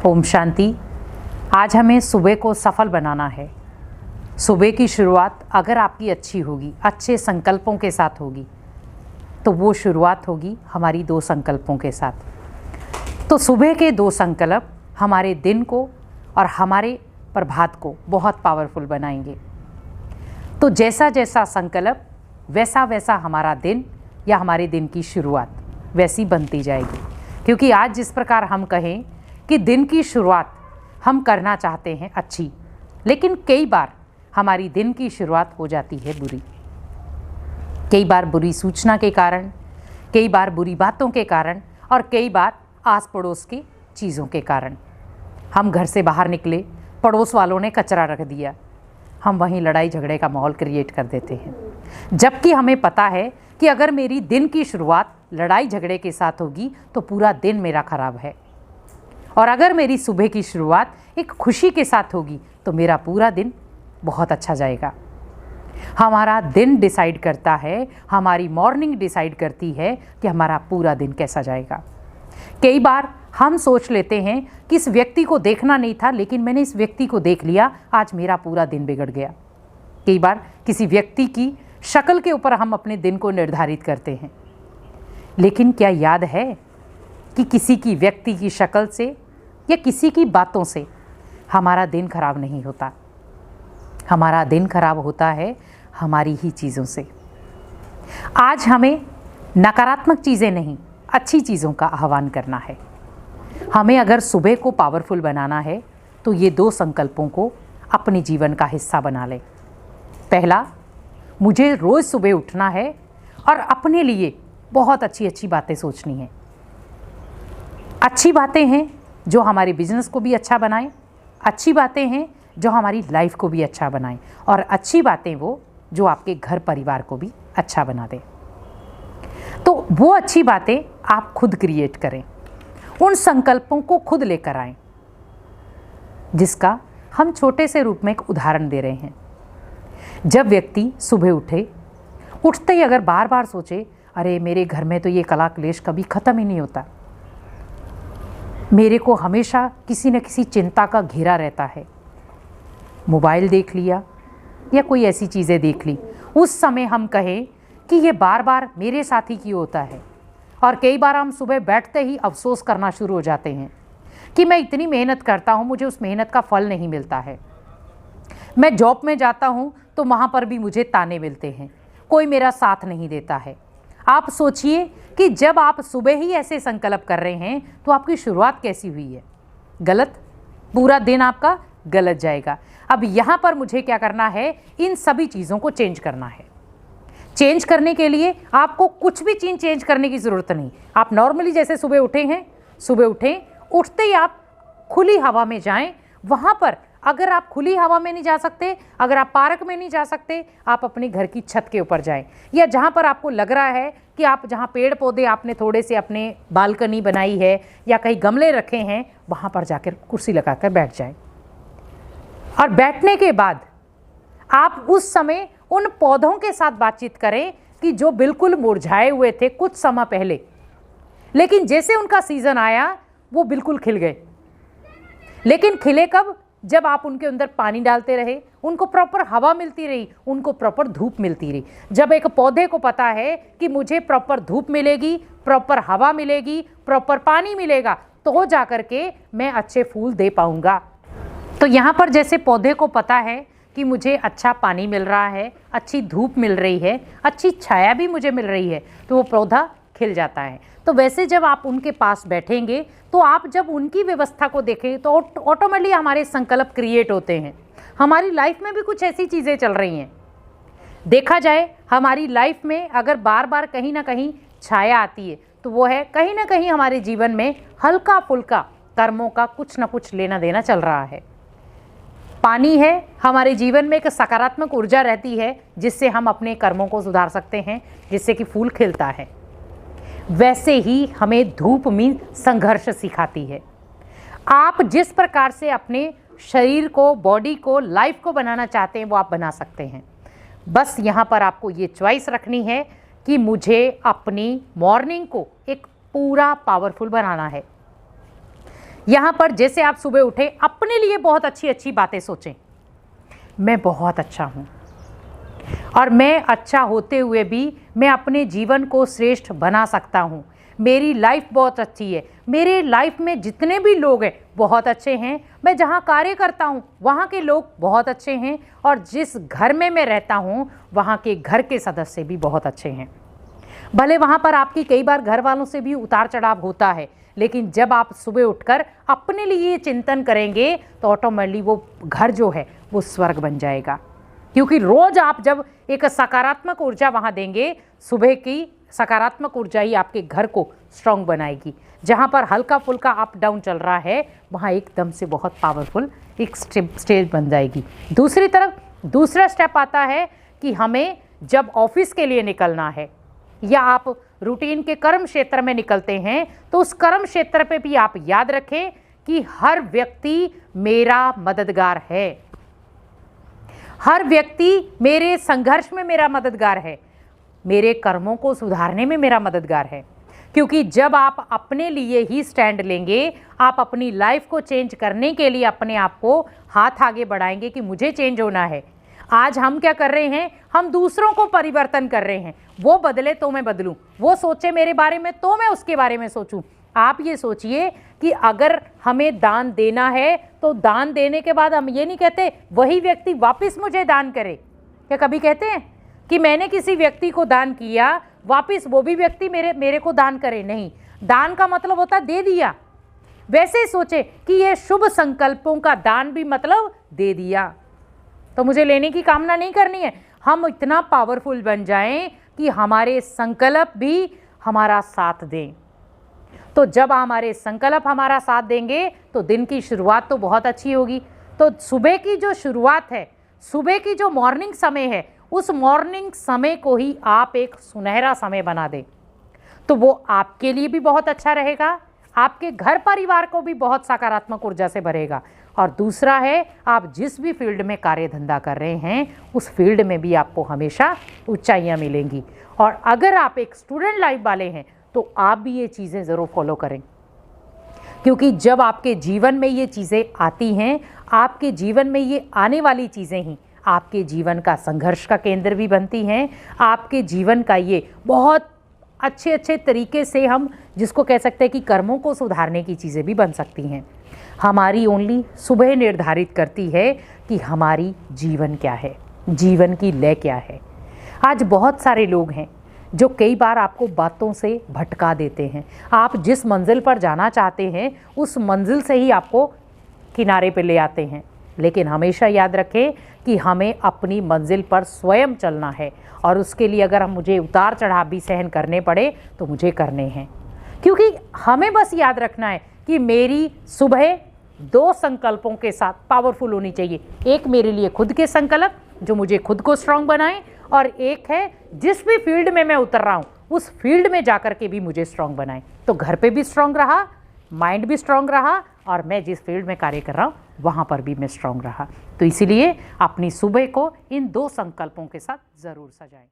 ओम शांति। आज हमें सुबह को सफल बनाना है। सुबह की शुरुआत अगर आपकी अच्छी होगी, अच्छे संकल्पों के साथ होगी, तो वो शुरुआत होगी हमारी 2 संकल्पों के साथ। तो सुबह के 2 संकल्प हमारे दिन को और हमारे प्रभात को बहुत पावरफुल बनाएंगे। तो जैसा जैसा संकल्प वैसा वैसा हमारा दिन या हमारे दिन की शुरुआत वैसी बनती जाएगी। क्योंकि आज जिस प्रकार हम कहें कि दिन की शुरुआत हम करना चाहते हैं अच्छी, लेकिन कई बार हमारी दिन की शुरुआत हो जाती है बुरी। कई बार बुरी सूचना के कारण, कई बार बुरी बातों के कारण और कई बार आस पड़ोस की चीज़ों के कारण। हम घर से बाहर निकले, पड़ोस वालों ने कचरा रख दिया, हम वहीं लड़ाई झगड़े का माहौल क्रिएट कर देते हैं। जबकि हमें पता है कि अगर मेरी दिन की शुरुआत लड़ाई झगड़े के साथ होगी तो पूरा दिन मेरा खराब है, और अगर मेरी सुबह की शुरुआत एक खुशी के साथ होगी तो मेरा पूरा दिन बहुत अच्छा जाएगा। हमारा दिन डिसाइड करता है, हमारी मॉर्निंग डिसाइड करती है कि हमारा पूरा दिन कैसा जाएगा। कई बार हम सोच लेते हैं कि इस व्यक्ति को देखना नहीं था, लेकिन मैंने इस व्यक्ति को देख लिया, आज मेरा पूरा दिन बिगड़ गया। कई बार किसी व्यक्ति की शक्ल के ऊपर हम अपने दिन को निर्धारित करते हैं, लेकिन क्या याद है कि किसी की व्यक्ति की शक्ल से या किसी की बातों से हमारा दिन खराब नहीं होता। हमारा दिन खराब होता है हमारी ही चीज़ों से। आज हमें नकारात्मक चीज़ें नहीं, अच्छी चीज़ों का आह्वान करना है। हमें अगर सुबह को पावरफुल बनाना है तो ये 2 संकल्पों को अपने जीवन का हिस्सा बना लें। पहला, मुझे रोज़ सुबह उठना है और अपने लिए बहुत अच्छी अच्छी बातें सोचनी है। अच्छी बातें हैं जो हमारे बिजनेस को भी अच्छा बनाएं, अच्छी बातें हैं जो हमारी लाइफ को भी अच्छा बनाएं, और अच्छी बातें वो जो आपके घर परिवार को भी अच्छा बना दें। तो वो अच्छी बातें आप खुद क्रिएट करें, उन संकल्पों को खुद लेकर आएं, जिसका हम छोटे से रूप में एक उदाहरण दे रहे हैं। जब व्यक्ति सुबह उठते ही अगर बार बार सोचे, अरे मेरे घर में तो ये कला क्लेश कभी ख़त्म ही नहीं होता, मेरे को हमेशा किसी न किसी चिंता का घेरा रहता है, मोबाइल देख लिया या कोई ऐसी चीज़ें देख ली, उस समय हम कहें कि ये बार बार मेरे साथ ही क्यों होता है। और कई बार हम सुबह बैठते ही अफसोस करना शुरू हो जाते हैं कि मैं इतनी मेहनत करता हूँ, मुझे उस मेहनत का फल नहीं मिलता है। मैं जॉब में जाता हूँ तो वहाँ पर भी मुझे ताने मिलते हैं, कोई मेरा साथ नहीं देता है। आप सोचिए कि जब आप सुबह ही ऐसे संकल्प कर रहे हैं तो आपकी शुरुआत कैसी हुई है? गलत। पूरा दिन आपका गलत जाएगा। अब यहाँ पर मुझे क्या करना है? इन सभी चीज़ों को चेंज करना है। चेंज करने के लिए आपको कुछ भी चीज़ चेंज करने की ज़रूरत नहीं। आप नॉर्मली जैसे सुबह उठें, उठते ही आप खुली हवा में जाएं। वहाँ पर अगर आप खुली हवा में नहीं जा सकते, अगर आप पार्क में नहीं जा सकते, आप अपने घर की छत के ऊपर जाएं, या जहाँ पर आपको लग रहा है कि आप जहाँ पेड़ पौधे आपने थोड़े से अपने बालकनी बनाई है या कहीं गमले रखे हैं, वहाँ पर जाकर कुर्सी लगाकर बैठ जाएं। और बैठने के बाद आप उस समय उन पौधों के साथ बातचीत करें कि जो बिल्कुल मुरझाए हुए थे कुछ समय पहले, लेकिन जैसे उनका सीज़न आया वो बिल्कुल खिल गए। लेकिन खिले कब? जब आप उनके अंदर पानी डालते रहे, उनको प्रॉपर हवा मिलती रही, उनको प्रॉपर धूप मिलती रही। जब एक पौधे को पता है कि मुझे प्रॉपर धूप मिलेगी, प्रॉपर हवा मिलेगी, प्रॉपर पानी मिलेगा, तो जा कर के मैं अच्छे फूल दे पाऊंगा। तो यहाँ पर जैसे पौधे को पता है कि मुझे अच्छा पानी मिल रहा है, अच्छी धूप मिल रही है, अच्छी छाया भी मुझे मिल रही है, तो वो पौधा खिल जाता है। तो वैसे जब आप उनके पास बैठेंगे तो आप जब उनकी व्यवस्था को देखें तो ऑटोमेटिकली हमारे संकल्प क्रिएट होते हैं। हमारी लाइफ में भी कुछ ऐसी चीज़ें चल रही हैं। देखा जाए हमारी लाइफ में अगर बार बार कहीं ना कहीं छाया आती है तो वो है कहीं ना कहीं हमारे जीवन में हल्का फुल्का कर्मों का कुछ ना कुछ लेना देना चल रहा है। पानी है, हमारे जीवन में एक सकारात्मक ऊर्जा रहती है जिससे हम अपने कर्मों को सुधार सकते हैं, जिससे कि फूल खिलता है। वैसे ही हमें धूप मीन संघर्ष सिखाती है। आप जिस प्रकार से अपने शरीर को, बॉडी को, लाइफ को बनाना चाहते हैं वो आप बना सकते हैं। बस यहाँ पर आपको ये चॉइस रखनी है कि मुझे अपनी मॉर्निंग को एक पूरा पावरफुल बनाना है। यहाँ पर जैसे आप सुबह उठे, अपने लिए बहुत अच्छी अच्छी बातें सोचें। मैं बहुत अच्छा हूँ और मैं अच्छा होते हुए भी मैं अपने जीवन को श्रेष्ठ बना सकता हूँ। मेरी लाइफ बहुत अच्छी है, मेरे लाइफ में जितने भी लोग हैं बहुत अच्छे हैं, मैं जहाँ कार्य करता हूँ वहाँ के लोग बहुत अच्छे हैं, और जिस घर में मैं रहता हूँ वहाँ के घर के सदस्य भी बहुत अच्छे हैं। भले वहाँ पर आपकी कई बार घर वालों से भी उतार चढ़ाव होता है, लेकिन जब आप सुबह उठकर अपने लिए ये चिंतन करेंगे तो ऑटोमेटिकली वो घर जो है वो स्वर्ग बन जाएगा। क्योंकि रोज आप जब एक सकारात्मक ऊर्जा वहाँ देंगे, सुबह की सकारात्मक ऊर्जा ही आपके घर को स्ट्रांग बनाएगी। जहाँ पर हल्का फुल्का अप डाउन चल रहा है वहाँ एकदम से बहुत पावरफुल एक स्टेज बन जाएगी। दूसरी तरफ दूसरा स्टेप आता है कि हमें जब ऑफिस के लिए निकलना है या आप रूटीन के कर्म क्षेत्र में निकलते हैं, तो उस कर्म क्षेत्र पे भी आप याद रखें कि हर व्यक्ति मेरा मददगार है, हर व्यक्ति मेरे संघर्ष में मेरा मददगार है, मेरे कर्मों को सुधारने में मेरा मददगार है। क्योंकि जब आप अपने लिए ही स्टैंड लेंगे, आप अपनी लाइफ को चेंज करने के लिए अपने आप को हाथ आगे बढ़ाएंगे कि मुझे चेंज होना है। आज हम क्या कर रहे हैं, हम दूसरों को परिवर्तन कर रहे हैं। वो बदले तो मैं बदलूं, वो सोचे मेरे बारे में तो मैं उसके बारे में सोचूं। आप ये सोचिए कि अगर हमें दान देना है तो दान देने के बाद हम ये नहीं कहते वही व्यक्ति वापस मुझे दान करे। क्या कभी कहते हैं कि मैंने किसी व्यक्ति को दान किया, वापस वो भी व्यक्ति मेरे को दान करे? नहीं, दान का मतलब होता दे दिया। वैसे ही सोचे कि ये शुभ संकल्पों का दान भी मतलब दे दिया, तो मुझे लेने की कामना नहीं करनी है। हम इतना पावरफुल बन जाएं कि हमारे संकल्प भी हमारा साथ दें। तो जब हमारे संकल्प हमारा साथ देंगे तो दिन की शुरुआत तो बहुत अच्छी होगी। तो सुबह की जो शुरुआत है, सुबह की जो मॉर्निंग समय है, उस मॉर्निंग समय को ही आप एक सुनहरा समय बना दें तो वो आपके लिए भी बहुत अच्छा रहेगा, आपके घर परिवार को भी बहुत सकारात्मक ऊर्जा से भरेगा। और दूसरा है, आप जिस भी फील्ड में कार्य धंधा कर रहे हैं उस फील्ड में भी आपको हमेशा ऊंचाइयां मिलेंगी। और अगर आप एक स्टूडेंट लाइफ वाले हैं तो आप भी ये चीज़ें ज़रूर फॉलो करें, क्योंकि जब आपके जीवन में ये चीज़ें आती हैं, आपके जीवन में ये आने वाली चीज़ें ही आपके जीवन का संघर्ष का केंद्र भी बनती हैं। आपके जीवन का ये बहुत अच्छे अच्छे तरीके से हम जिसको कह सकते हैं कि कर्मों को सुधारने की चीज़ें भी बन सकती हैं। हमारी ओनली सुबह निर्धारित करती है कि हमारी जीवन क्या है, जीवन की लय क्या है। आज बहुत सारे लोग हैं जो कई बार आपको बातों से भटका देते हैं। आप जिस मंजिल पर जाना चाहते हैं उस मंजिल से ही आपको किनारे पे ले आते हैं। लेकिन हमेशा याद रखें कि हमें अपनी मंजिल पर स्वयं चलना है, और उसके लिए अगर मुझे उतार चढ़ाव भी सहन करने पड़े तो मुझे करने हैं। क्योंकि हमें बस याद रखना है कि मेरी सुबह दो संकल्पों के साथ पावरफुल होनी चाहिए। एक मेरे लिए खुद के संकल्प जो मुझे खुद को स्ट्रांग बनाएं, और एक है जिस भी फील्ड में मैं उतर रहा हूँ उस फील्ड में जाकर के भी मुझे स्ट्रांग बनाएं। तो घर पे भी स्ट्रांग रहा, माइंड भी स्ट्रांग रहा, और मैं जिस फील्ड में कार्य कर रहा हूँ वहाँ पर भी मैं स्ट्रांग रहा। तो इसीलिए अपनी सुबह को इन दो संकल्पों के साथ ज़रूर सजाएं।